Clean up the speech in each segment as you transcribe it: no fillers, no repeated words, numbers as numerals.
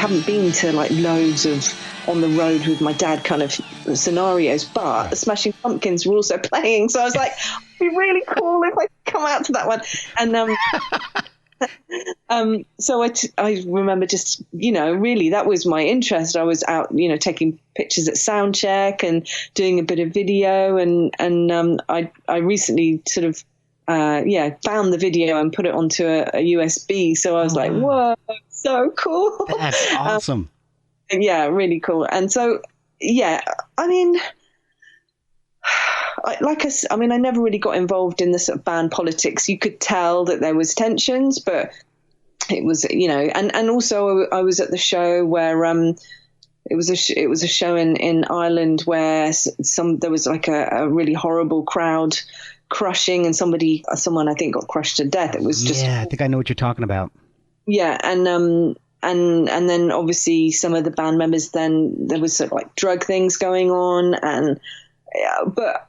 haven't been to like loads of on the road with my dad kind of scenarios, but the Smashing Pumpkins were also playing, so I was like, it'd be really cool if I could come out to that one. And so I remember just, really that was my interest. I was out, taking pictures at sound check and doing a bit of video, and I recently sort of found the video and put it onto a USB. So I was like, whoa, so cool. That's awesome. Yeah, really cool. And so, I mean, I never really got involved in the sort of band politics. You could tell that there was tensions, but it was, and also I was at the show where it was a show in Ireland where there was like a really horrible crowd crushing, and someone I think got crushed to death. It was just, I think I know what you're talking about. Yeah, and then obviously some of the band members, then there was sort of like drug things going on, but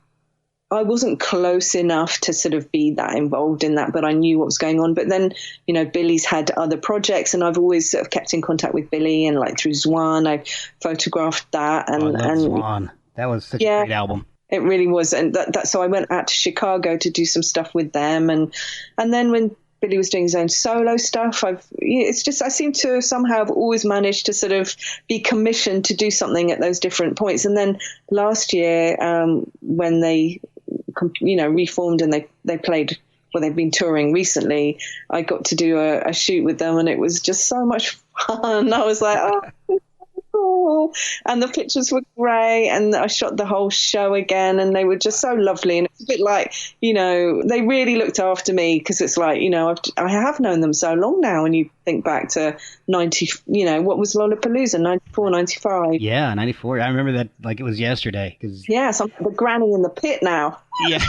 I wasn't close enough to sort of be that involved in that, but I knew what was going on. But then, Billy's had other projects, and I've always sort of kept in contact with Billy, and like through Zwan, I photographed that. And I love Zwan. That was such a great album. It really was. And so I went out to Chicago to do some stuff with them. And then when Billy was doing his own solo stuff, I seem to somehow have always managed to sort of be commissioned to do something at those different points. And then last year, when they, reformed and they played, well, they've been touring recently, I got to do a shoot with them, and it was just so much fun. I was like, oh, cool. And the pictures were great, and I shot the whole show again, and they were just so lovely. And it's a bit like, they really looked after me, because it's like, I have known them so long now, and you think back to 90, what was Lollapalooza, 94, 95. Yeah, 94. I remember that like it was yesterday. Yeah, so I'm the granny in the pit now. Yeah.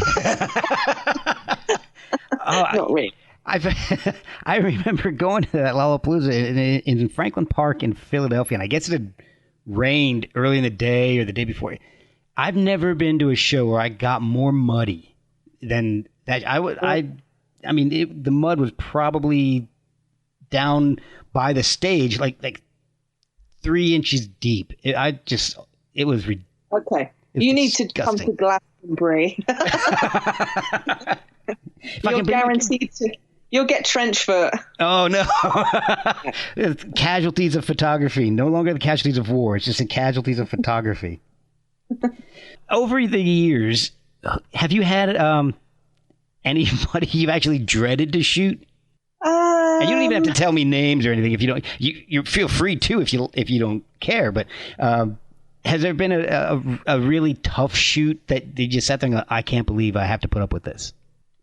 Not really. I remember going to that Lollapalooza in Franklin Park in Philadelphia, and I guess it had rained early in the day or the day before. I've never been to a show where I got more muddy than that. The mud was probably down by the stage, like 3 inches deep. It was ridiculous. Okay. You need to come to Glastonbury. You're guaranteed to. You'll get trench foot. Oh, no. Casualties of photography. No longer the casualties of war. It's just the casualties of photography. Over the years, have you had anybody you've actually dreaded to shoot? And you don't even have to tell me names or anything if you don't. You feel free to if you don't care. But has there been a really tough shoot that you just sat there and go, I can't believe I have to put up with this?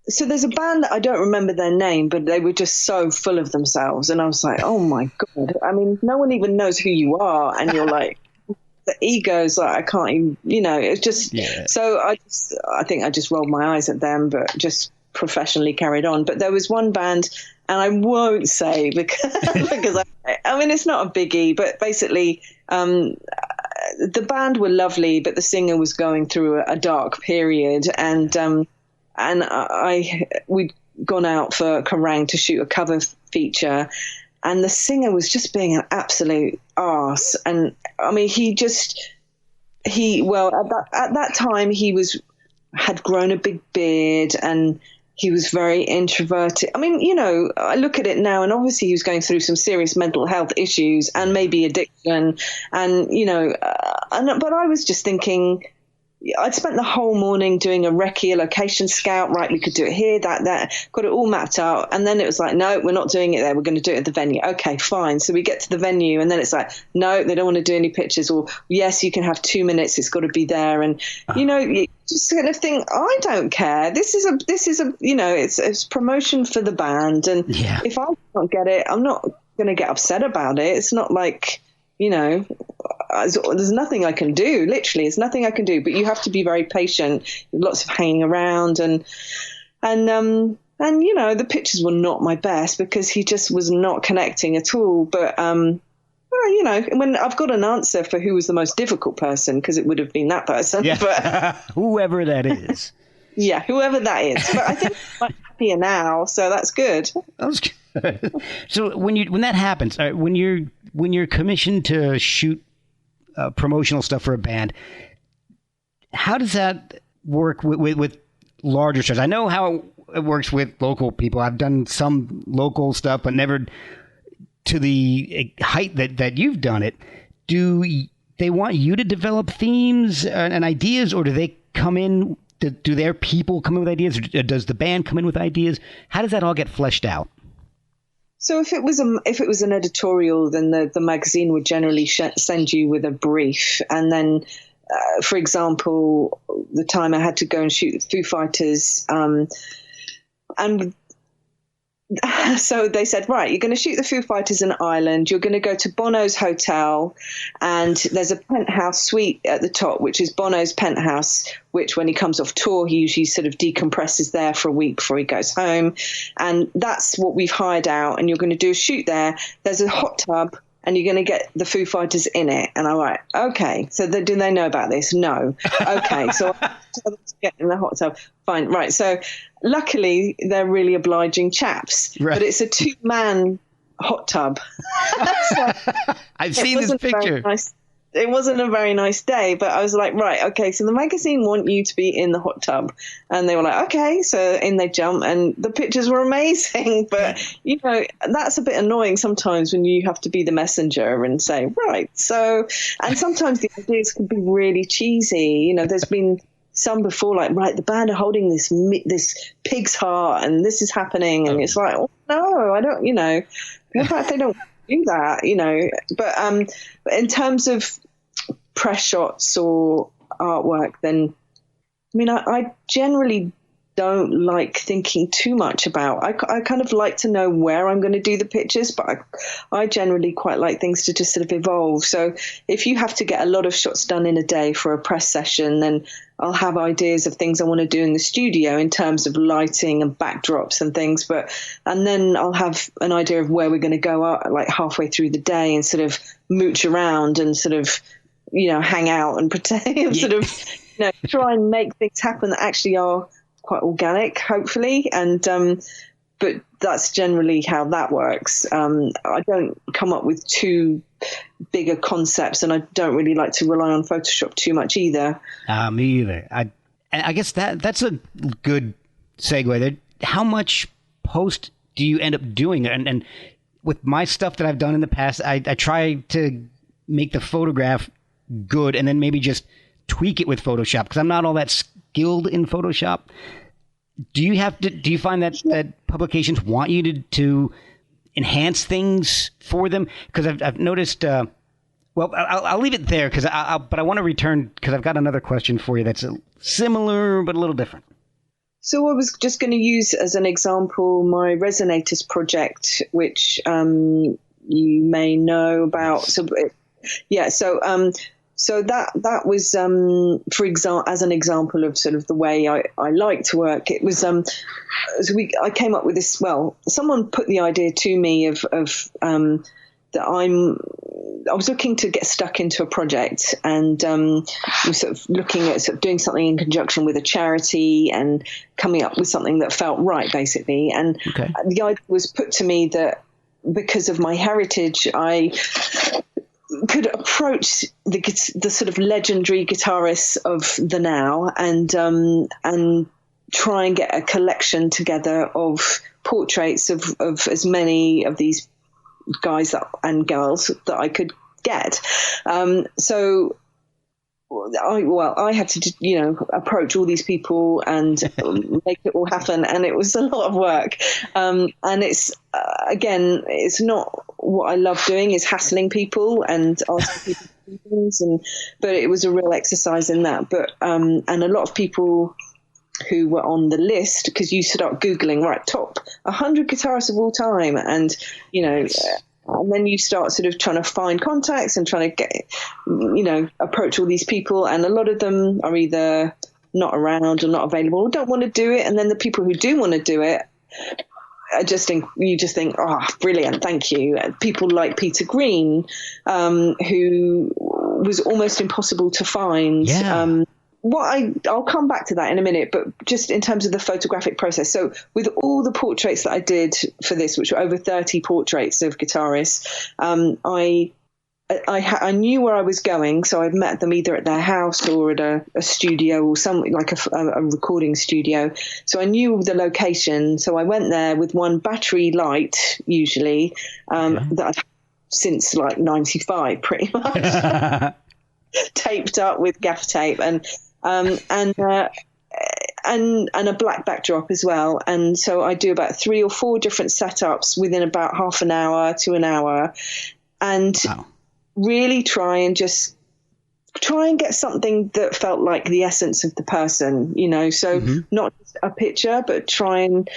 So there's a band that I don't remember their name, but they were just so full of themselves. And I was like, oh, my God. I mean, no one even knows who you are. And you're like, the ego's like, I can't even, it's just. Yeah. So I think I just rolled my eyes at them, but just professionally carried on. But there was one band, and I won't say because it's not a biggie, but basically the band were lovely, but the singer was going through a dark period. And we'd gone out for Kerrang to shoot a cover feature, and the singer was just being an absolute arse. And I mean, at that time he had grown a big beard, and he was very introverted. I mean, I look at it now, and obviously he was going through some serious mental health issues and maybe addiction, and but I was just thinking, I'd spent the whole morning doing a recce location scout. Right, we could do it here, that, got it all mapped out. And then it was like, no, we're not doing it there. We're going to do it at the venue. Okay, fine. So we get to the venue, and then it's like, no, they don't want to do any pictures. Or yes, you can have 2 minutes. It's got to be there. And you just kind of think, I don't care. This is a it's promotion for the band. And if I can't get it, I'm not going to get upset about it. It's not like, there's nothing I can do. Literally, there's nothing I can do. But you have to be very patient. Lots of hanging around, and the pictures were not my best because he just was not connecting at all. But when I've got an answer for who was the most difficult person, because it would have been that person. Yeah. But whoever that is. Yeah, whoever that is. But I think I'm happier now, so that's good. So when that happens, when you're commissioned to shoot promotional stuff for a band, how does that work with larger stars? I know how it works with local people. I've done some local stuff, but never to the height that you've done it. Do they want you to develop themes and ideas, or do they come in? Do their people come in with ideas, or does the band come in with ideas? How does that all get fleshed out? So if it was an editorial, then the magazine would generally send you with a brief, and then, for example, the time I had to go and shoot Foo Fighters, and so they said, right, you're going to shoot the Foo Fighters in Ireland. You're going to go to Bono's hotel, and there's a penthouse suite at the top, which is Bono's penthouse, which when he comes off tour, he usually sort of decompresses there for a week before he goes home. And that's what we've hired out. And you're going to do a shoot there. There's a hot tub, and you're going to get the Foo Fighters in it. And I'm like, okay. So do they know about this? No. Okay. So I get in the hot tub. Fine. Right. So luckily they're really obliging chaps, right. But it's a 2-man hot tub. So I've seen this picture. It wasn't a very nice day, but I was like, right, okay, so the magazine want you to be in the hot tub. And they were like, okay, so in they jump, and the pictures were amazing. But, you know, that's a bit annoying sometimes when you have to be the messenger and say, right, so, and sometimes the ideas can be really cheesy. You know, there's been some before, like, right, the band are holding this pig's heart and this is happening. And it's like, oh, no, I don't, you know, in fact, they don't do that, you know. But in terms of press shots or artwork, then I mean, I generally don't like thinking too much about. I kind of like to know where I'm going to do the pictures, but I generally quite like things to just sort of evolve. So if you have to get a lot of shots done in a day for a press session, then I'll have ideas of things I want to do in the studio in terms of lighting and backdrops and things. And then I'll have an idea of where we're going to go out like halfway through the day and sort of mooch around and sort of, you know, hang out and pretend, sort of, you know, try and make things happen that actually are quite organic, hopefully. And but that's generally how that works. I don't come up with too bigger concepts, and I don't really like to rely on Photoshop too much either. Me either. I guess that's a good segue there. How much post do you end up doing? And with my stuff that I've done in the past, I try to make the photograph good and then maybe just tweak it with Photoshop, because I'm not all that skilled in Photoshop. Do you find that publications want you to enhance things for them? Because I've noticed. Well, I'll leave it there but I want to return because I've got another question for you that's similar but a little different. So I was just going to use as an example my Resonators project, which you may know about. So yeah, so that was, for example, as an example of sort of the way I like to work. It was, I came up with this. Well, someone put the idea to me of that I was looking to get stuck into a project, and was sort of looking at sort of doing something in conjunction with a charity and coming up with something that felt right, basically. And the idea was put to me that because of my heritage, I could approach the sort of legendary guitarists of the now and try and get a collection together of portraits of as many of these guys and girls that I could get. So I had to, you know, approach all these people and make it all happen, and it was a lot of work. And it's again, it's not what I love doing, is hassling people and asking people to do things, but it was a real exercise in that. But and a lot of people who were on the list, because you start Googling, right, top 100 guitarists of all time, and you know. And then you start sort of trying to find contacts and trying to get, you know, approach all these people. And a lot of them are either not around or not available or don't want to do it. And then the people who do want to do it, you just think, oh, brilliant, thank you. People like Peter Green, who was almost impossible to find. Yeah. I'll come back to that in a minute, but just in terms of the photographic process. So with all the portraits that I did for this, which were over 30 portraits of guitarists, I knew where I was going, so I'd met them either at their house or at a studio or something like a recording studio. So I knew the location. So I went there with one battery light, usually, that I'd had since like 95, pretty much, taped up with gaff tape and a black backdrop as well. And so I do about 3 or 4 different setups within about half an hour to an hour, and really try and get something that felt like the essence of the person, you know, so not just a picture, but try and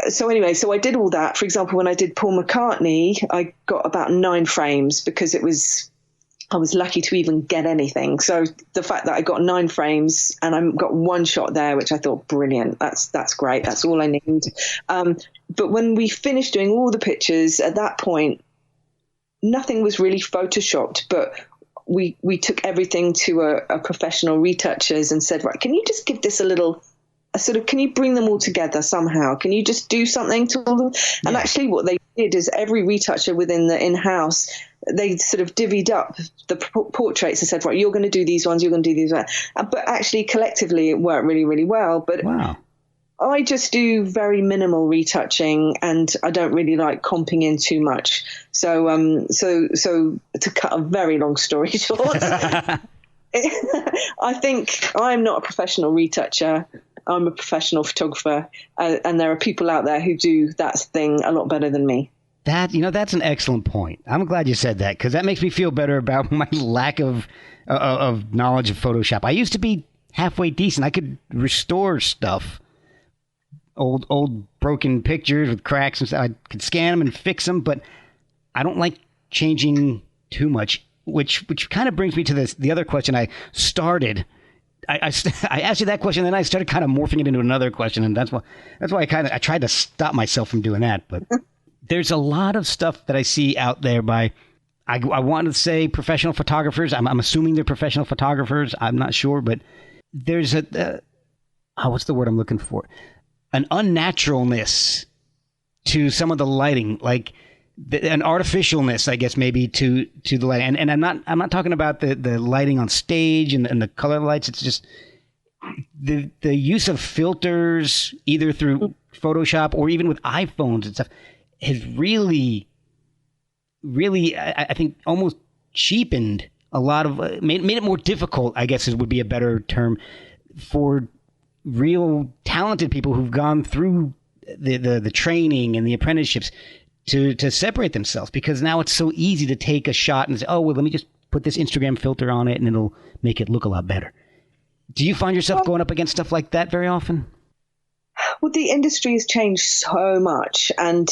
so I did all that. For example, when I did Paul McCartney, I got about 9 frames because I was lucky to even get anything. So the fact that I got 9 frames and I got one shot there, which I thought, brilliant, that's great, that's all I need. But when we finished doing all the pictures, at that point, nothing was really photoshopped, but we took everything to a professional retouchers and said, right, can you just give this can you bring them all together somehow? Can you just do something to them? And actually what they did is every retoucher within the in-house, they sort of divvied up the portraits and said, right, you're going to do these ones, you're going to do these ones. But actually collectively it worked really, really well. But I just do very minimal retouching, and I don't really like comping in too much. So to cut a very long story short, I think I'm not a professional retoucher. I'm a professional photographer, and there are people out there who do that thing a lot better than me. That's an excellent point. I'm glad you said that, because that makes me feel better about my lack of knowledge of Photoshop. I used to be halfway decent. I could restore stuff. Old broken pictures with cracks and stuff. I could scan them and fix them, but I don't like changing too much, which kind of brings me to the other question I started. I asked you that question, and then I started kind of morphing it into another question, and that's why I tried to stop myself from doing that. But there's a lot of stuff that I see out there by, I want to say professional photographers. I'm assuming they're professional photographers. I'm not sure, but there's what's the word I'm looking for? An unnaturalness to some of the lighting, like an artificialness, I guess, maybe to the lighting. And I'm not talking about the lighting on stage and the color lights. It's just the use of filters, either through Photoshop or even with iPhones and stuff, has really, I think, almost cheapened a lot of, made it more difficult, I guess would be a better term, for real talented people who've gone through the training and the apprenticeships to separate themselves, because now it's so easy to take a shot and say, oh, well, let me just put this Instagram filter on it and it'll make it look a lot better. Do you find yourself going up against stuff like that very often? Well, the industry has changed so much, and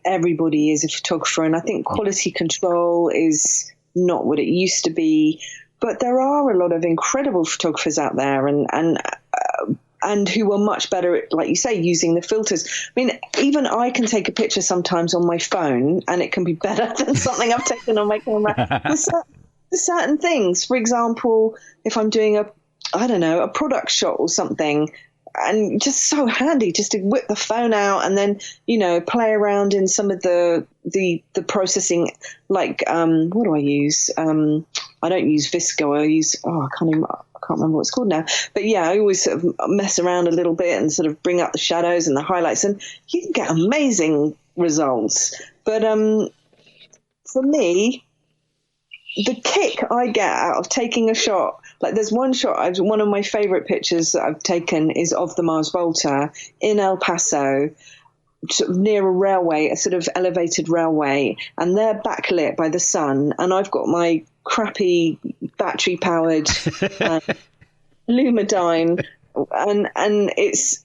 everybody is a photographer, and I think quality control is not what it used to be. But there are a lot of incredible photographers out there, and who are much better at, like you say, using the filters. I mean, even I can take a picture sometimes on my phone, and it can be better than something I've taken on my camera. There's certain things. For example, if I'm doing a product shot or something, and just so handy just to whip the phone out and then, play around in some of the processing, like, what do I use? I don't use Visco. I use, I can't remember what it's called now. But yeah, I always sort of mess around a little bit and sort of bring out the shadows and the highlights, and you can get amazing results. But for me, the kick I get out of taking a shot, like there's one shot, one of my favorite pictures that I've taken is of the Mars Volta in El Paso, sort of near a railway, a sort of elevated railway, and they're backlit by the sun, and I've got my crappy battery powered Lumidyne, and it's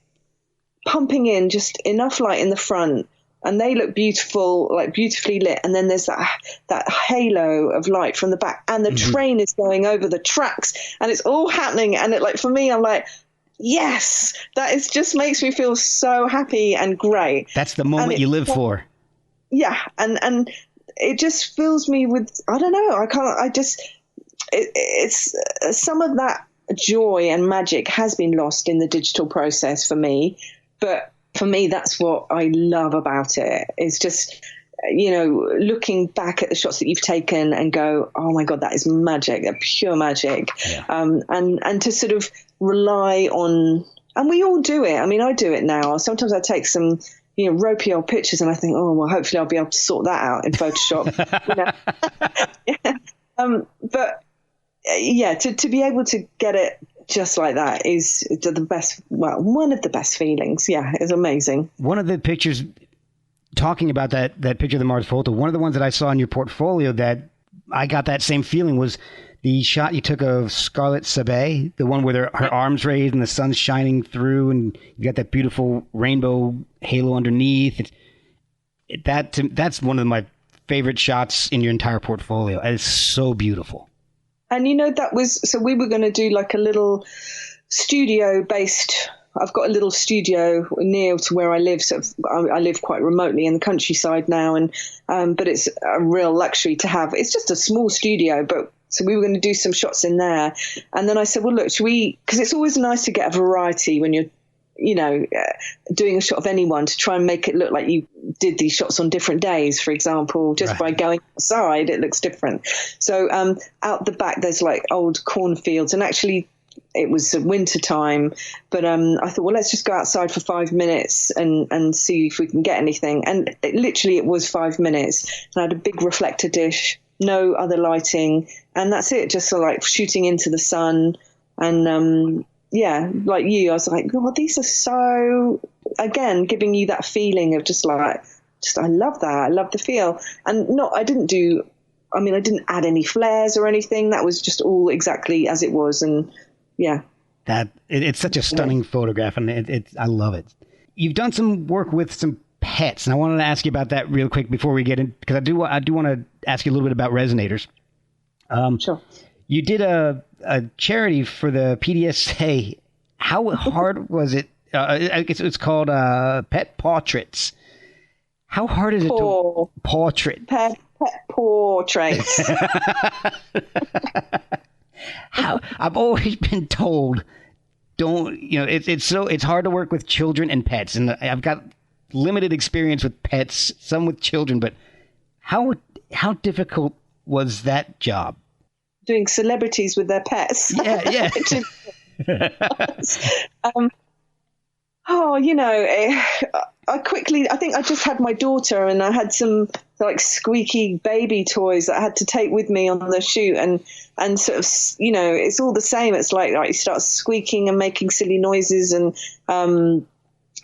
pumping in just enough light in the front, and they look beautiful, like beautifully lit, and then there's that halo of light from the back, and the train is going over the tracks, and it's all happening, and for me, I'm like, yes, that is just makes me feel so happy and great. That's the moment you live for. Yeah, and it just fills me with, I don't know, it's some of that joy and magic has been lost in the digital process for me. But for me, that's what I love about it. It's just, looking back at the shots that you've taken and go, oh my God, that is magic, that pure magic. Yeah. And to sort of rely on, and we all do it. I mean, I do it now. Sometimes I take some, ropey old pictures and I think, oh, well, hopefully I'll be able to sort that out in Photoshop. But yeah, to be able to get it just like that is the best, well, one of the best feelings. Yeah, it's amazing. One of the pictures, talking about that picture of the Mars photo, one of the ones that I saw in your portfolio that I got that same feeling was the shot you took of Scarlet, the one with her arms raised and the sun's shining through and you got that beautiful rainbow halo underneath. That's one of my favorite shots in your entire portfolio. It's so beautiful. And so we were going to do like a little studio based. I've got a little studio near to where I live. So I live quite remotely in the countryside now, and but it's a real luxury to have. It's just a small studio, but so we were going to do some shots in there. And then I said, well, look, should we? Because it's always nice to get a variety when you're, doing a shot of anyone, to try and make it look like you did these shots on different days, for example. Just by going outside, it looks different. So out the back, there's like old cornfields, and actually it was winter time, but I thought, well, let's just go outside for 5 minutes and see if we can get anything. And it was 5 minutes. And I had a big reflector dish, no other lighting, and that's it. Just like shooting into the sun. And yeah, like you, I was like, God, these are so, again, giving you that feeling of I love that. I love the feel. And I didn't add any flares or anything. That was just all exactly as it was. And yeah. It's such a stunning photograph, and I love it. You've done some work with some pets, and I wanted to ask you about that real quick before we get in, because I do want to ask you a little bit about Resonators. Sure. You did a charity for the PDSA. How hard was it? I guess it's called Pet Portraits. How hard is it to portrait? Pet portraits. I've always been told, it's hard to work with children and pets, and I've got limited experience with pets, some with children, but how difficult was that job? Doing celebrities with their pets. Yeah. I think I just had my daughter, and I had some like squeaky baby toys that I had to take with me on the shoot, and sort of, it's all the same. It's like you start squeaking and making silly noises, and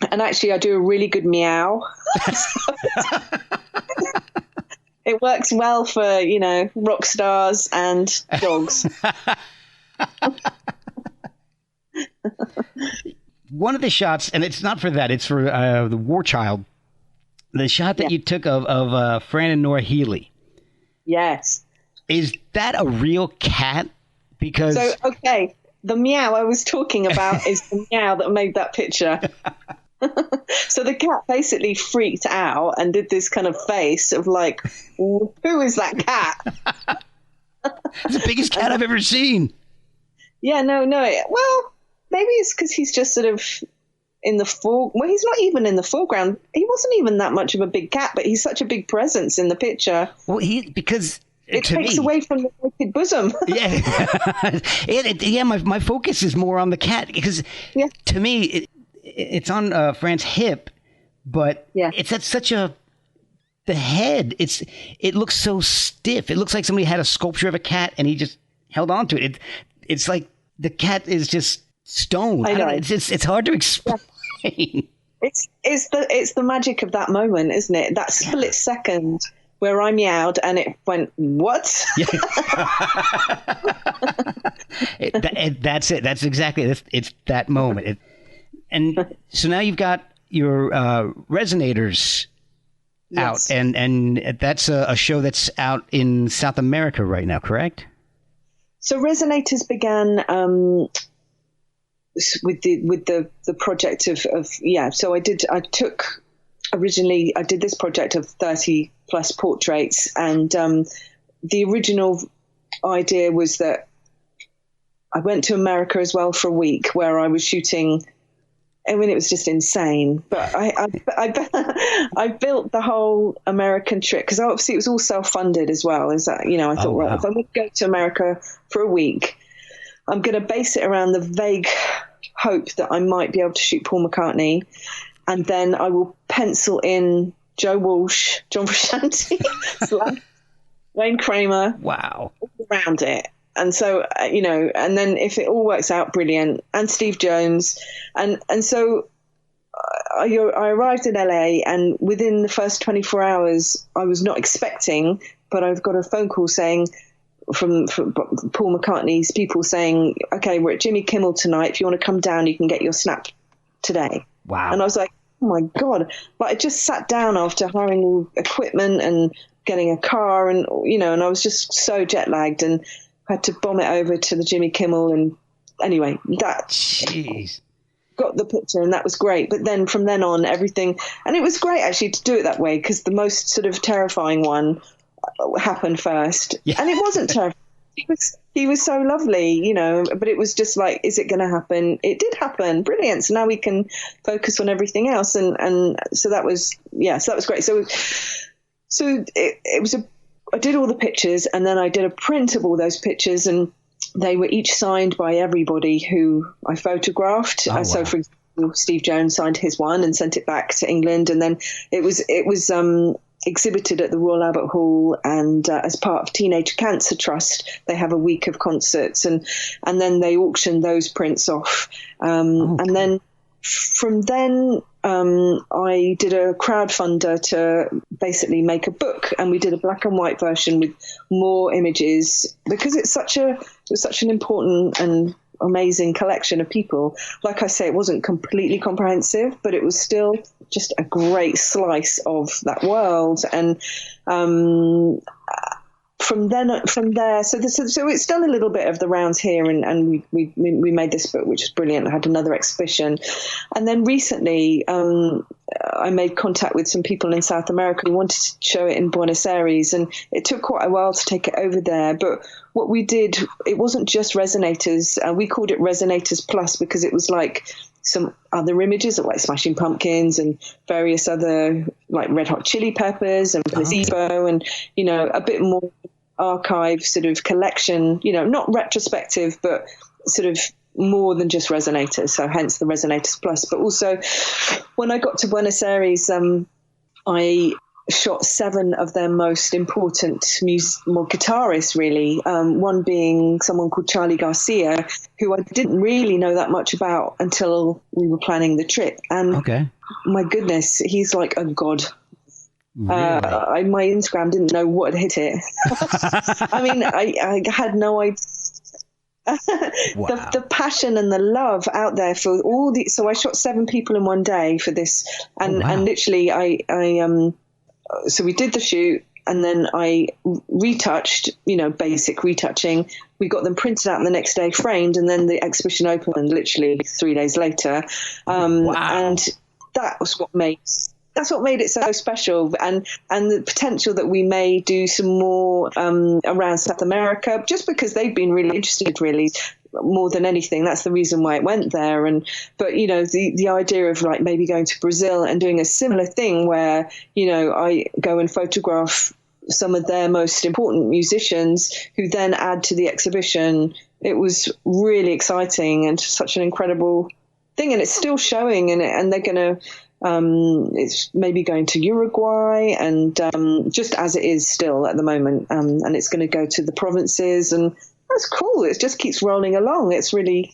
actually I do a really good meow. It works well for, rock stars and dogs. One of the shots, and it's not for that, it's for the War Child, the shot that you took of Fran and Nora Healy. Yes. Is that a real cat? Because the meow I was talking about is the meow that made that picture. So the cat basically freaked out and did this kind of face of like, who is that cat? It's the biggest cat I've ever seen. Yeah, no. Well, maybe it's because he's just sort of in the well, he's not even in the foreground. He wasn't even that much of a big cat, but he's such a big presence in the picture. Well, because it takes away from the naked bosom. Yeah, my focus is more on the cat, because to me it's on Fran's hip, but it's at such the head. It looks so stiff. It looks like somebody had a sculpture of a cat and he just held on to it. It's like the cat is just stone. I know. It's hard to explain. It's the magic of that moment, isn't it? That split second where I meowed and it went, what? Yeah. That's it. That's exactly it. It's that moment. And so now you've got your Resonators out, and that's a show that's out in South America right now, correct? So Resonators began with the project of. So I did this project of 30 plus portraits, and the original idea was that I went to America as well for a week, where I was shooting. I mean, it was just insane. But I built the whole American trip, because obviously it was all self-funded as well. Is that, I thought, well, if I'm going to go to America for a week, I'm going to base it around the vague hope that I might be able to shoot Paul McCartney, and then I will pencil in Joe Walsh, John Frusciante, Wayne Kramer, wow, all around it. And so, and then if it all works out, brilliant. And Steve Jones. And so I arrived in LA, and within the first 24 hours, I was not expecting, but I've got a phone call saying from Paul McCartney's people saying, okay, we're at Jimmy Kimmel tonight. If you want to come down, you can get your snap today. Wow. And I was like, oh my God. But I just sat down after hiring all equipment and getting a car, and, and I was just so jet lagged, and had to bomb it over to the Jimmy Kimmel. And anyway, that Jeez. got the picture, and that was great. But then from then on, everything, and it was great actually to do it that way, because the most sort of terrifying one happened first. Yeah. And it wasn't terrifying. He was so lovely, but it was just like, is it going to happen? It did happen. Brilliant. So now we can focus on everything else. And so that was, so that was great. So it was I did all the pictures, and then I did a print of all those pictures, and they were each signed by everybody who I photographed. Oh, wow. So, for example, Steve Jones signed his one and sent it back to England, and then it was exhibited at the Royal Albert Hall, and as part of Teenage Cancer Trust, they have a week of concerts, and then they auction those prints off, and then from then. I did a crowdfunder to basically make a book, and we did a black and white version with more images, because it was such an important and amazing collection of people. Like I say, it wasn't completely comprehensive, but it was still just a great slice of that world. And from there, so it's done a little bit of the rounds here, and we made this book, which is brilliant. I had another exhibition, and then recently I made contact with some people in South America who wanted to show it in Buenos Aires, and it took quite a while to take it over there. But what we did, it wasn't just Resonators. We called it Resonators Plus, because it was like some other images of like Smashing Pumpkins and various other like Red Hot Chili Peppers and Placebo, and a bit more archive sort of collection, not retrospective, but sort of more than just Resonators. So hence the Resonators Plus. But also when I got to Buenos Aires, I shot 7 of their most important guitarists, really. One being someone called Charlie Garcia, who I didn't really know that much about until we were planning the trip. And my goodness, he's like a god. Really? My Instagram didn't know what had hit it. I mean, I had no idea. Wow. The passion and the love out there for all the. So I shot 7 people in one day for this, and and literally so we did the shoot, and then I retouched, basic retouching. We got them printed out, and the next day framed, and then the exhibition opened literally 3 days later. And that was what made it so special, and the potential that we may do some more around South America, just because they've been really interested, really, more than anything. That's the reason why it went there. But the idea of like maybe going to Brazil and doing a similar thing where I go and photograph some of their most important musicians who then add to the exhibition. It was really exciting and such an incredible thing, and it's still showing, and they're going to. It's maybe going to Uruguay, and just as it is still at the moment, and it's going to go to the provinces, and that's cool. It just keeps rolling along. It's really,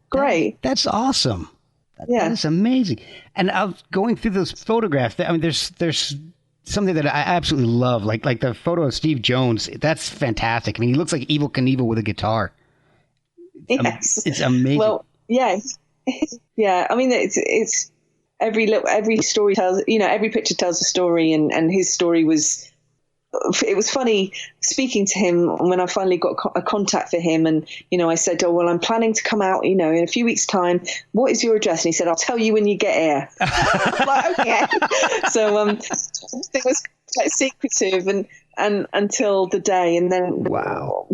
great. That's awesome. That is amazing. And I was going through those photographs. I mean, there's something that I absolutely love, like the photo of Steve Jones. That's fantastic. I mean, he looks like Evel Knievel with a guitar. Yes, it's amazing. Well, yeah. I mean, it's. Every story tells, every picture tells a story, and his story was, it was funny speaking to him when I finally got a contact for him, and I said, oh well, I'm planning to come out in a few weeks' time. What is your address? And he said, I'll tell you when you get here. I'm like, okay. So it was quite secretive, and until the day, and then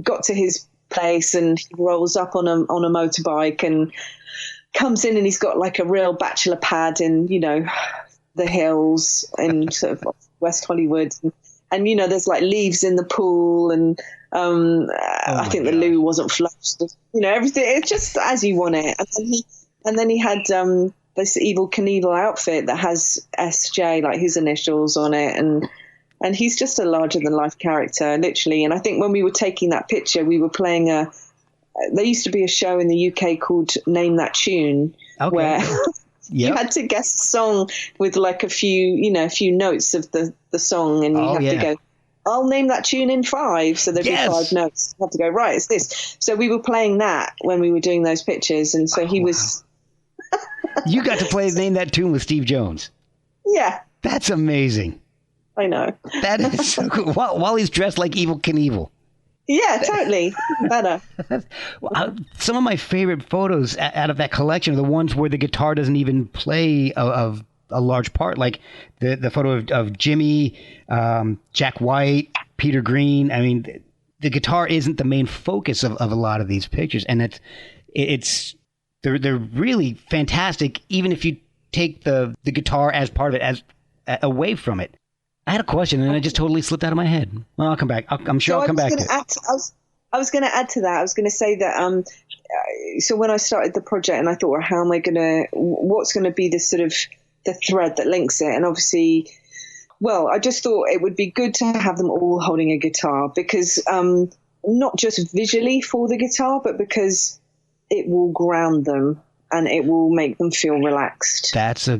got to his place, and he rolls up on a motorbike and comes in, and he's got like a real bachelor pad in, you know, the hills in sort of West Hollywood, and you know, there's like leaves in the pool, and I think the loo wasn't flushed, you know, everything. It's just as you want it. And then he had this Evel Knievel outfit that has SJ, like his initials on it, and he's just a larger than life character, literally. And I think when we were taking that picture, we were playing there used to be a show in the UK called Name That Tune, where you had to guess a song with like a few notes of the song, and you have to go, I'll name that tune in 5. So there'd be 5 notes. You have to go, right, it's this. So we were playing that when we were doing those pictures. And so he was. You got to play Name That Tune with Steve Jones. Yeah. That's amazing. I know. That is so cool. While he's dressed like Evel Knievel. Yeah, totally. Better. Some of my favorite photos out of that collection are the ones where the guitar doesn't even play of a large part, like the photo of Jimmy, Jack White, Peter Green. I mean, the guitar isn't the main focus of a lot of these pictures, and they're really fantastic, even if you take the guitar as part of it, away from it. I had a question, and I just totally slipped out of my head. Well, I'll come back. I'm sure I'll come back to it. I was going to add to that. I was going to say that. So when I started the project, and I thought, well, what's going to be the sort of the thread that links it? And obviously, well, I just thought it would be good to have them all holding a guitar, because not just visually for the guitar, but because it will ground them and it will make them feel relaxed. That's a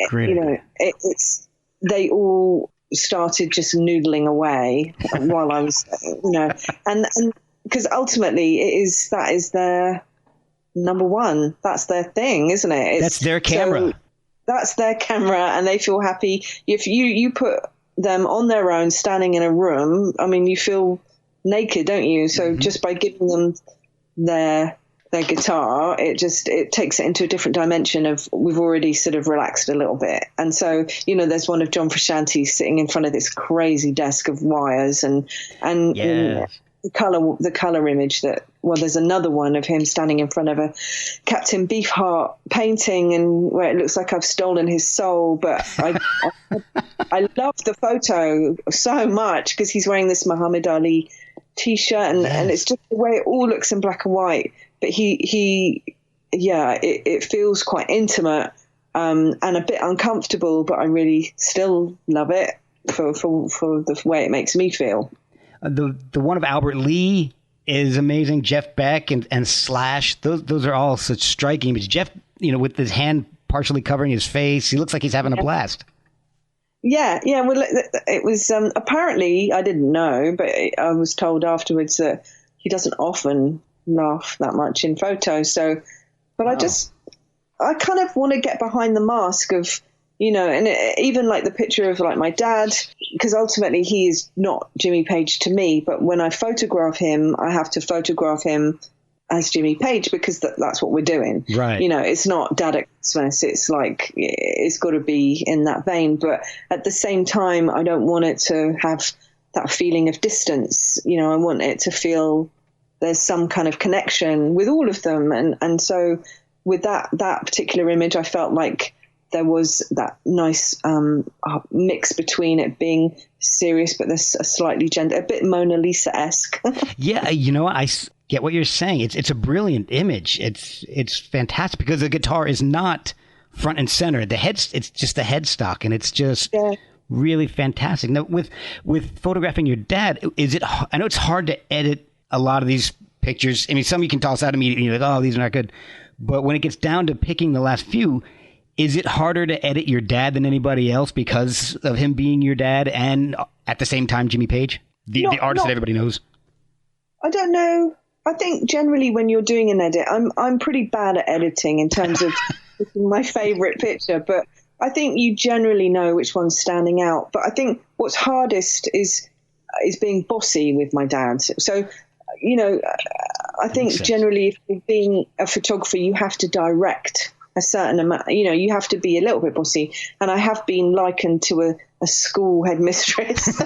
great idea. It's they all started just noodling away while I was, and because ultimately that is their number one. That's their thing, isn't it? That's their camera. So that's their camera, and they feel happy. If you put them on their own, standing in a room, I mean, you feel naked, don't you? So just by giving them their guitar, it takes it into a different dimension of, we've already sort of relaxed a little bit. And so, there's one of John Frusciante sitting in front of this crazy desk of wires, and the color image there's another one of him standing in front of a Captain Beefheart painting, and where it looks like I've stolen his soul. But I love the photo so much because he's wearing this Muhammad Ali t-shirt, and it's just the way it all looks in black and white. But it feels quite intimate and a bit uncomfortable, but I really still love it for the way it makes me feel. The one of Albert Lee is amazing. Jeff Beck and Slash, those are all such striking images. Jeff, with his hand partially covering his face, he looks like he's having a blast. Yeah. Well, it was apparently, I didn't know, but I was told afterwards that he doesn't often laugh that much in photos. So, but I kind of want to get behind the mask of, and even like the picture of like my dad, because ultimately he is not Jimmy Page to me, but when I photograph him, I have to photograph him as Jimmy Page, because that's what we're doing. Right. It's not Dad at Christmas. It's like, it's got to be in that vein. But at the same time, I don't want it to have that feeling of distance. I want it to feel there's some kind of connection with all of them. And so with that particular image, I felt like there was that nice mix between it being serious, but there's a slightly a bit Mona Lisa-esque. Yeah, I get what you're saying. It's a brilliant image. It's fantastic because the guitar is not front and center. It's just the headstock, and it's just really fantastic. Now, with photographing your dad, I know it's hard to edit a lot of these pictures. I mean, some you can toss out immediately. You're like, oh, these are not good. But when it gets down to picking the last few, is it harder to edit your dad than anybody else because of him being your dad and at the same time Jimmy Page, the artist that everybody knows? I don't know. I think generally when you're doing an edit, I'm pretty bad at editing in terms of picking my favorite picture, but I think you generally know which one's standing out. But I think what's hardest is being bossy with my dad. So, I think generally if you're being a photographer, you have to direct a certain amount, you have to be a little bit bossy. And I have been likened to a school headmistress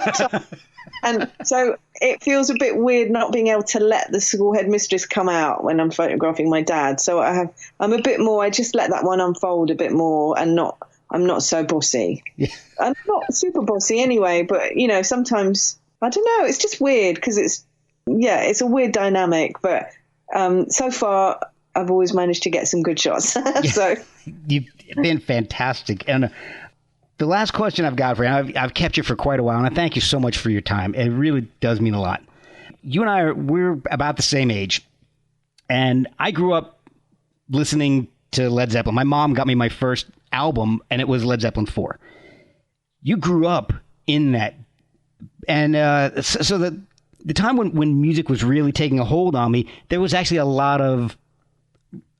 And so it feels a bit weird not being able to let the school headmistress come out when I'm photographing my dad. So I'm a bit more, I just let that one unfold a bit more, and I'm not so bossy. Yeah. I'm not super bossy anyway, but sometimes, I don't know, it's just weird because it's a weird dynamic, but so far I've always managed to get some good shots. So you've been fantastic. And the last question I've got for you, I've kept you for quite a while, and I thank you so much for your time. It really does mean a lot. You and we're about the same age, and I grew up listening to Led Zeppelin. My mom got me my first album, and it was Led Zeppelin 4. You grew up in that. And so the time when music was really taking a hold on me, there was actually a lot of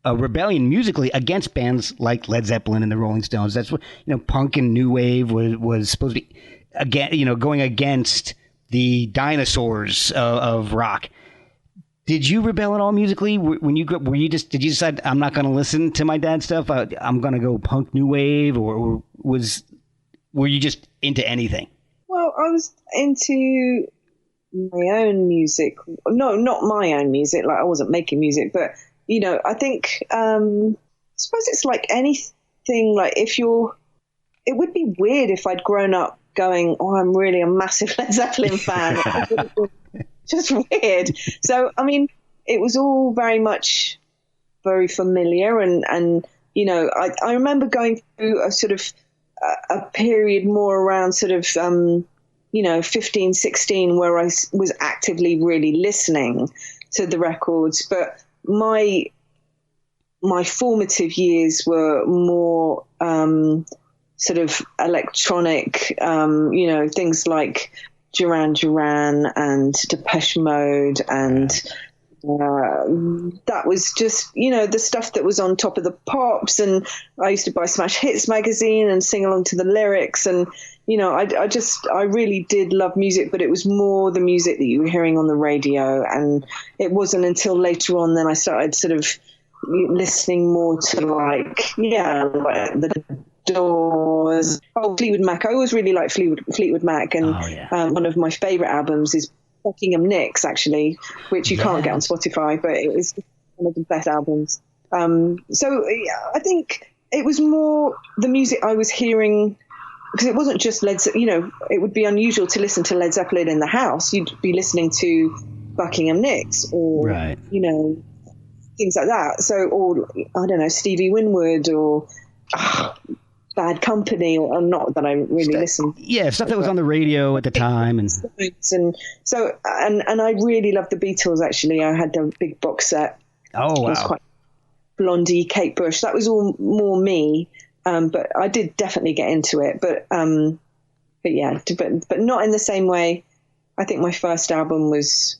rebellion musically against bands like Led Zeppelin and the Rolling Stones. That's what, punk and new wave was supposed to be, again, going against the dinosaurs of rock. Did you rebel at all musically when you grew up? Did you decide, I'm not going to listen to my dad's stuff, I'm going to go punk new wave, or were you just into anything? Well, I was into my own music. No, not my own music. Like, I wasn't making music, but I think I suppose it's like anything. Like, it would be weird if I'd grown up going, "Oh, I'm really a massive Led Zeppelin fan." Just weird. So, I mean, it was all very much very familiar, and I remember going through a sort of a period more around sort of 15, 16, where I was actively really listening to the records, but my formative years were more sort of electronic, things like Duran Duran and Depeche Mode, and that was just, the stuff that was on Top of the Pops, and I used to buy Smash Hits magazine and sing along to the lyrics, and I really did love music, but it was more the music that you were hearing on the radio, and it wasn't until later on then I started sort of listening more to like the Doors, Fleetwood Mac. I always really liked Fleetwood Mac, and one of my favorite albums is Buckingham Nicks, actually, which you can't get on Spotify, but it was one of the best albums. So I think it was more the music I was hearing, because it wasn't just Led Zeppelin. It would be unusual to listen to Led Zeppelin in the house. You'd be listening to Buckingham Nicks, or things like that. So, or I don't know, Stevie Winwood, or Bad Company, or not that I really listened. Yeah, stuff that was on the radio at the time, and so and I really loved the Beatles. Actually, I had the big box set. Oh wow! It was quite Blondie, Kate Bush. That was all more me, but I did definitely get into it. But not in the same way. I think my first album was.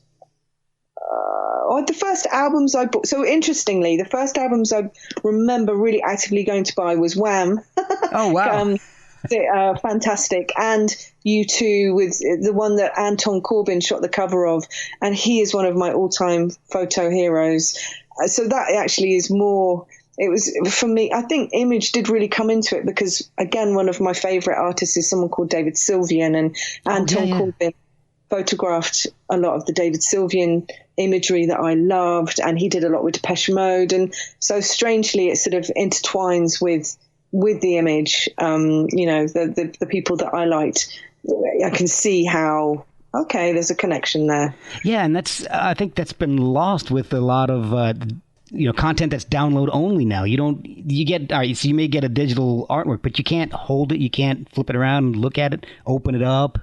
The first albums I bought. So interestingly, the first albums I remember really actively going to buy was Wham. Oh wow! Fantastic, and U2 with the one that Anton Corbijn shot the cover of, and he is one of my all-time photo heroes. So that actually is more. It was for me. I think Image did really come into it because, again, one of my favorite artists is someone called David Sylvian, and Anton Corbijn photographed a lot of the David Sylvian imagery that I loved, and he did a lot with Depeche Mode, and so strangely it sort of intertwines with the Image. The people that I liked, I can see how there's a connection there. Yeah, and I think that's been lost with a lot of content that's download only now. So you may get a digital artwork, but you can't hold it, you can't flip it around and look at it, open it up.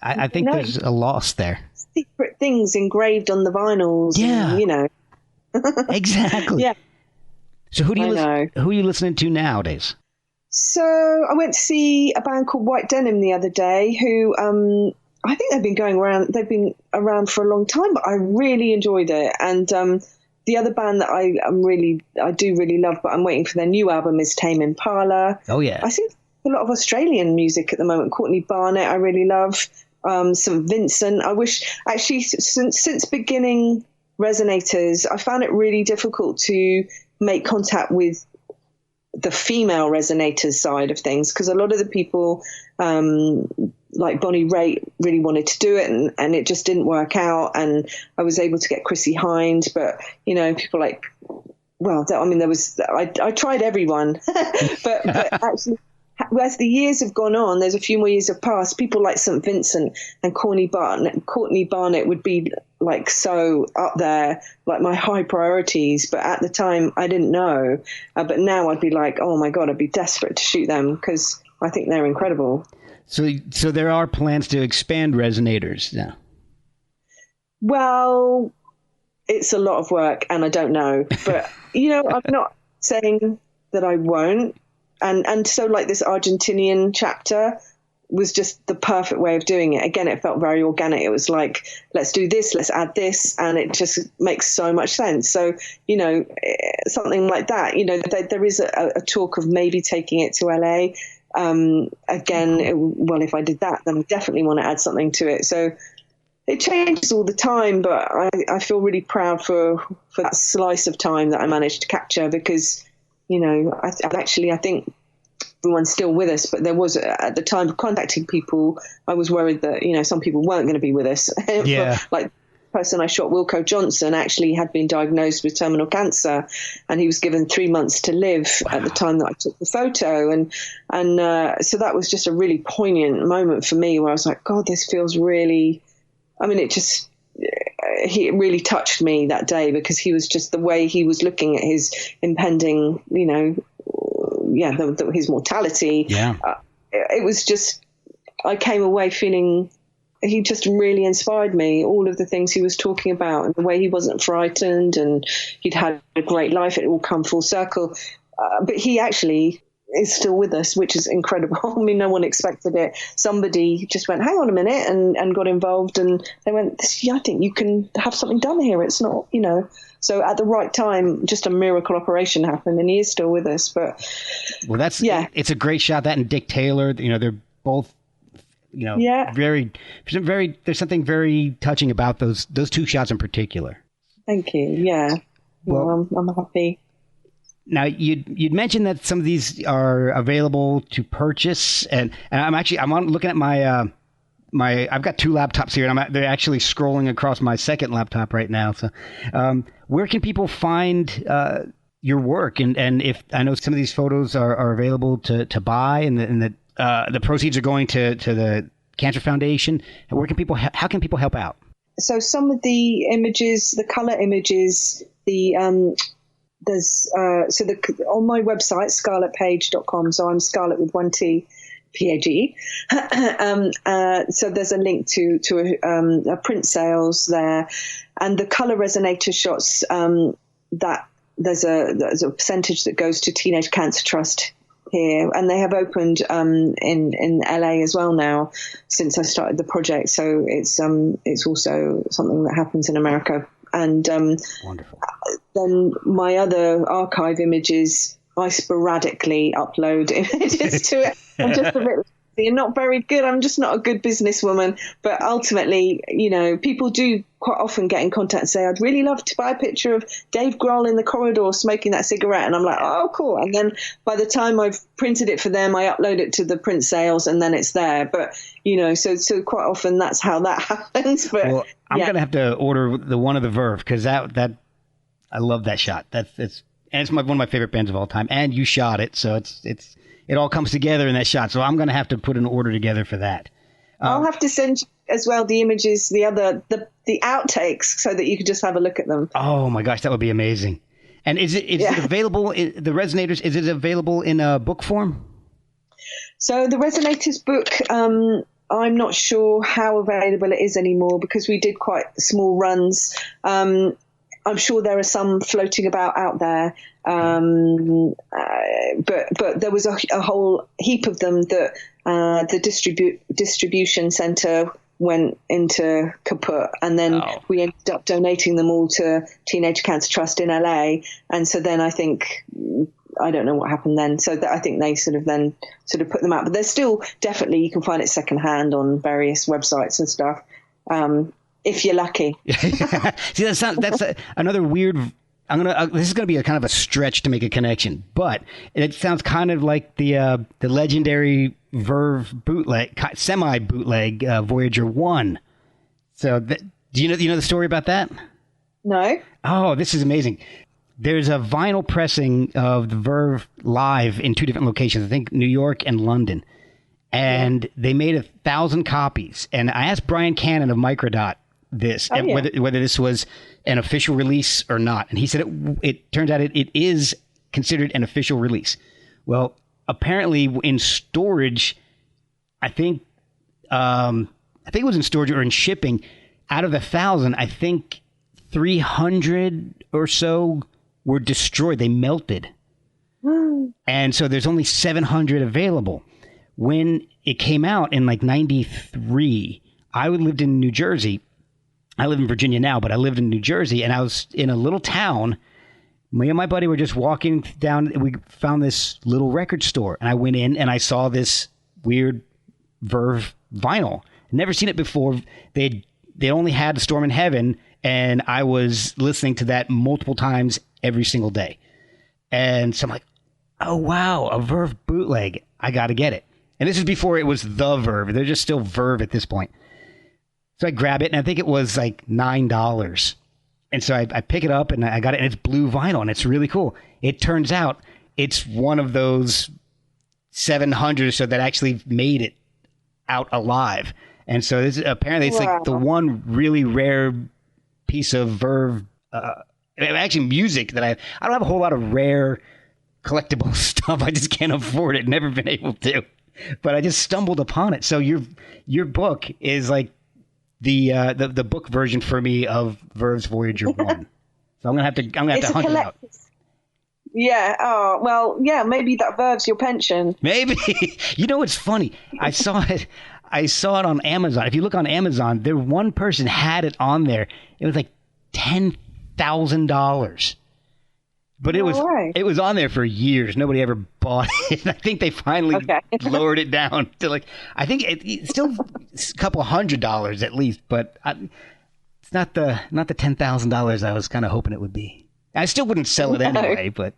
I think there's a loss there. Secret things engraved on the vinyls. Yeah. And, exactly. Yeah. So who are you listening to nowadays? So I went to see a band called White Denim the other day, who I think they've been around for a long time, but I really enjoyed it. And the other band that I do really love, but I'm waiting for their new album, is Tame Impala. Oh yeah. I think a lot of Australian music at the moment. Courtney Barnett, I really love. St. Vincent. I wish, actually, since beginning Resonators, I found it really difficult to make contact with the female Resonators side of things, because a lot of the people like Bonnie Raitt really wanted to do it, and it just didn't work out. And I was able to get Chrissy Hind, but people like, well, I tried everyone, but actually, as the years have gone on, there's a few more years have passed. People like St. Vincent and Courtney Barnett would be like so up there, like my high priorities. But at the time, I didn't know. But now I'd be like, oh my God, I'd be desperate to shoot them because I think they're incredible. So there are plans to expand Resonators now. Well, it's a lot of work, and I don't know. But I'm not saying that I won't. And so like this Argentinian chapter was just the perfect way of doing it. Again, it felt very organic. It was like, let's do this, let's add this, and it just makes so much sense. So, something like that, there is a talk of maybe taking it to LA. Again, if I did that, then I definitely want to add something to it. So it changes all the time, but I feel really proud for that slice of time that I managed to capture because, I think everyone's still with us, but there was, at the time of contacting people, I was worried that, some people weren't going to be with us. Yeah. Like the person I shot, Wilco Johnson, actually had been diagnosed with terminal cancer, and he was given 3 months to live at the time that I took the photo. And so that was just a really poignant moment for me where I was like, God, this feels really, he really touched me that day because he was just the way he was looking at his impending, his mortality. Yeah. It was just, I came away feeling he just really inspired me. All of the things he was talking about and the way he wasn't frightened and he'd had a great life. It all come full circle. But he actually is still with us, which is incredible. I mean, no one expected it. Somebody just went, hang on a minute, and got involved, and they went, I think you can have something done here. It's not, So at the right time, just a miracle operation happened, and he is still with us. But it's a great shot. That and Dick Taylor, they're both, very. There's something very touching about those two shots in particular. Thank you. Yeah. Well, I'm happy. Now, you'd mentioned that some of these are available to purchase, and I'm looking at my I've got two laptops here, and they're actually scrolling across my second laptop right now. So, where can people find your work? And if I know some of these photos are available to buy, and the proceeds are going to the Cancer Foundation. How can people help out? So some of the images, the color images, there's on my website, scarletpage.com. So I'm Scarlet with one T, P-A-G. So there's a link to a print sales there, and the color resonator shots. That there's a percentage that goes to Teenage Cancer Trust here, and they have opened in LA as well now since I started the project. So it's also something that happens in America. And wonderful. Then my other archive images, I sporadically upload images to it. I'm just a bit lazy and not very good. I'm just not a good businesswoman. But ultimately, people do quite often get in contact and say, I'd really love to buy a picture of Dave Grohl in the corridor smoking that cigarette. And I'm like, oh, cool. And then by the time I've printed it for them, I upload it to the print sales, and then it's there. But, so quite often that's how that happens. But I'm going to have to order the one of the Verve, because that I love that shot. It's one of my favorite bands of all time. And you shot it, so it all comes together in that shot. So I'm going to have to put an order together for that. I'll have to send you as well the images, the outtakes, so that you can just have a look at them. Oh my gosh, that would be amazing. And is it available in the Resonators? Is it available in a book form? So the Resonators book, I'm not sure how available it is anymore because we did quite small runs. I'm sure there are some floating about out there, but there was a whole heap of them that the distribution center went into kaput, and then we ended up donating them all to Teenage Cancer Trust in LA. And so then I don't know what happened then. So I think they sort of put them out, but there's still definitely, you can find it secondhand on various websites and stuff. If you're lucky. See, that's another weird. This is gonna be a kind of a stretch to make a connection, but it sounds kind of like the legendary Verve bootleg, semi bootleg Voyager 1. So do you know the story about that? No. Oh, this is amazing. There's a vinyl pressing of the Verve live in 2 different locations, I think New York and London. And they made 1,000 copies. And I asked Brian Cannon of Microdot this, whether this was an official release or not. And he said it turns out it is considered an official release. Well, apparently in storage, I think it was in storage or in shipping, out of 1,000, I think 300 or so were destroyed. They melted. And so there's only 700 available. When it came out in like 93, I lived in New Jersey. I live in Virginia now, but I lived in New Jersey, and I was in a little town. Me and my buddy were just walking down. We found this little record store, and I went in and I saw this weird Verve vinyl. I'd never seen it before. They only had Storm in Heaven, and I was listening to that multiple times every single day. And so I'm like, oh, wow, a Verve bootleg. I got to get it. And this is before it was the Verve. They're just still Verve at this point. So I grab it, and I think it was like $9. And so I pick it up, and I got it, and it's blue vinyl, and it's really cool. It turns out it's one of those 700 or so that actually made it out alive. And so this apparently it's like the one really rare piece of Verve, actually music that I don't have a whole lot of rare collectible stuff. I just can't afford it. Never been able to, but I just stumbled upon it. So your book is like the book version for me of Verve's Voyager 1. So I'm gonna have to hunt it out. Yeah. Oh, well, yeah, maybe that Verve's your pension. Maybe. You know, it's funny. I saw it on Amazon. If you look on Amazon, one person had it on there. It was like $10,000. But it was on there for years. Nobody ever bought it. I think they finally lowered it down to like, I think it's still a couple $100 at least, but it's not the $10,000 I was kind of hoping it would be. I still wouldn't sell it anyway, but.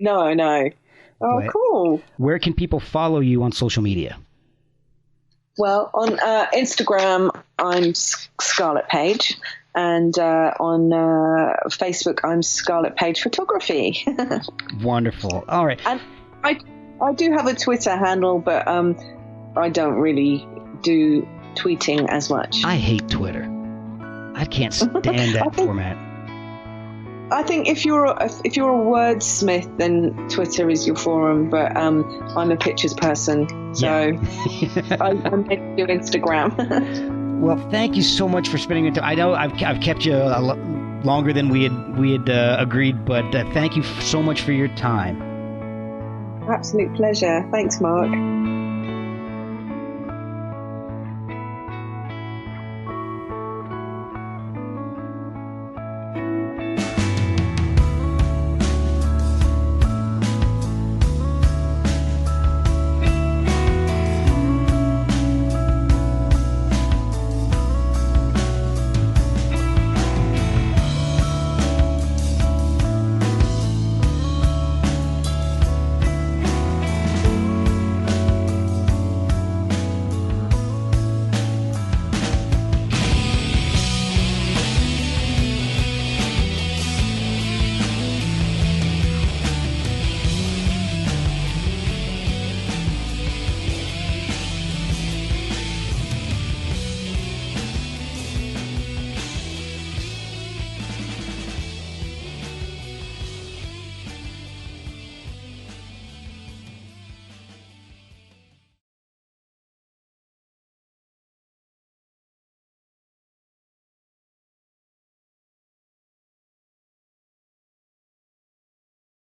No. Oh, cool. Where can people follow you on social media? Well, on Instagram, I'm Scarlet Page. And on Facebook, I'm Scarlet Page Photography. Wonderful. All right. And I do have a Twitter handle, but I don't really do tweeting as much. I hate Twitter. I can't stand that format. I think if you're a wordsmith, then Twitter is your forum. But I'm a pictures person, so I'm going to do Instagram. Well, thank you so much for spending your time. I know I've kept you longer than we had agreed, but thank you so much for your time. Absolute pleasure. Thanks, Mark.